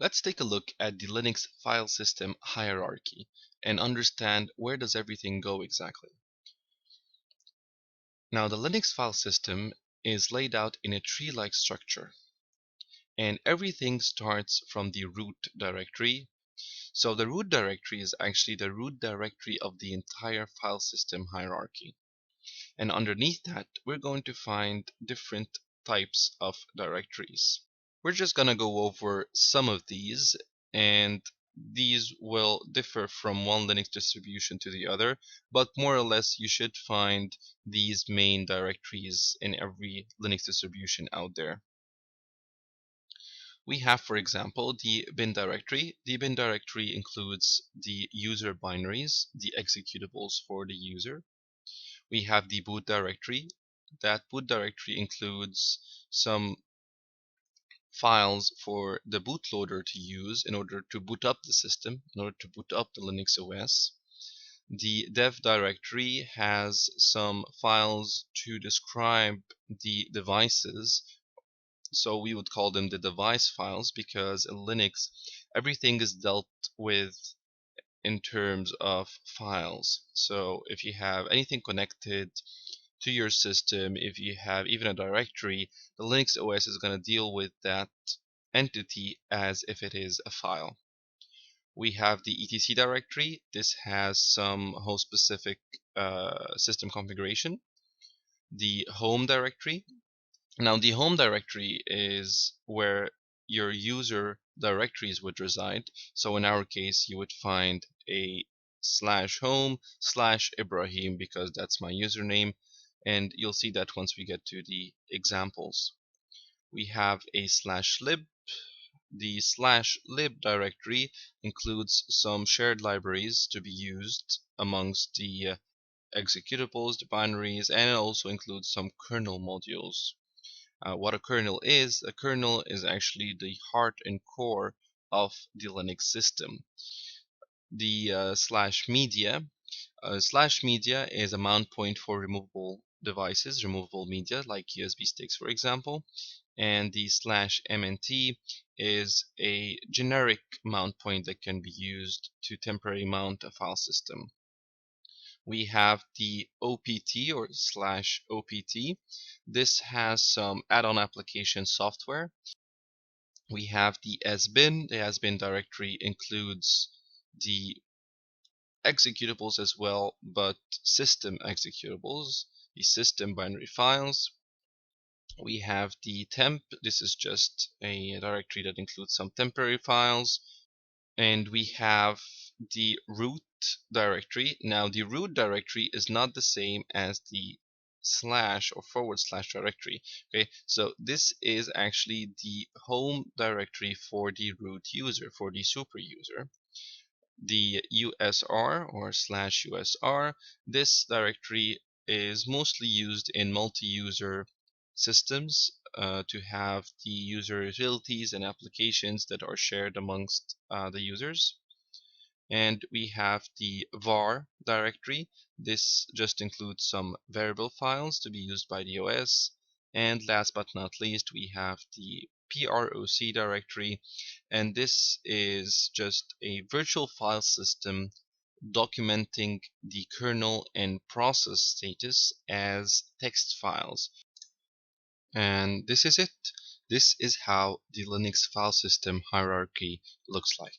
Let's take a look at the Linux file system hierarchy and understand where does everything go exactly. Now, the Linux file system is laid out in a tree-like structure, and everything starts from the root directory. So the root directory is actually the root directory of the entire file system hierarchy. And underneath that, we're going to find different types of directories. We're just going to go over some of these, and these will differ from one Linux distribution to the other, but more or less you should find these main directories in every Linux distribution out there. We have, for example, the bin directory. The bin directory includes the user binaries, the executables for the user. We have the boot directory. That boot directory includes some files for the bootloader to use in order to boot up the system, in order to boot up the Linux OS. The dev directory has some files to describe the devices, so we would call them the device files because in Linux everything is dealt with in terms of files. So if you have anything connected to your system, if you have even a directory, the Linux OS is going to deal with that entity as if it is a file. We have the etc directory. This has some host specific system configuration. The home directory. Now the home directory is where your user directories would reside. So in our case, you would find a /home/Ibrahim because that's my username, and you'll see that once we get to the examples. We have a /lib. The /lib directory includes some shared libraries to be used amongst the executables, the binaries, and it also includes some kernel modules. What a kernel is actually the heart and core of the Linux system. The /media. /media is a mount point for removable devices, removable media like USB sticks, for example. And the /mnt is a generic mount point that can be used to temporarily mount a file system. We have the OPT or /OPT. This has some add-on application software. We have the SBIN. The SBIN directory includes the executables as well, but system executables, the system binary files. We have the temp. This is just a directory that includes some temporary files. And we have the root directory. Now the root directory is not the same as the slash or / directory. Okay, so this is actually the home directory for the root user, for the super user. The USR or /USR, this directory is mostly used in multi-user systems to have the user utilities and applications that are shared amongst the users. And we have the var directory. This just includes some variable files to be used by the OS. And last but not least, we have the proc directory, and this is just a virtual file system documenting the kernel and process status as text files. And this is it. This is how the Linux file system hierarchy looks like.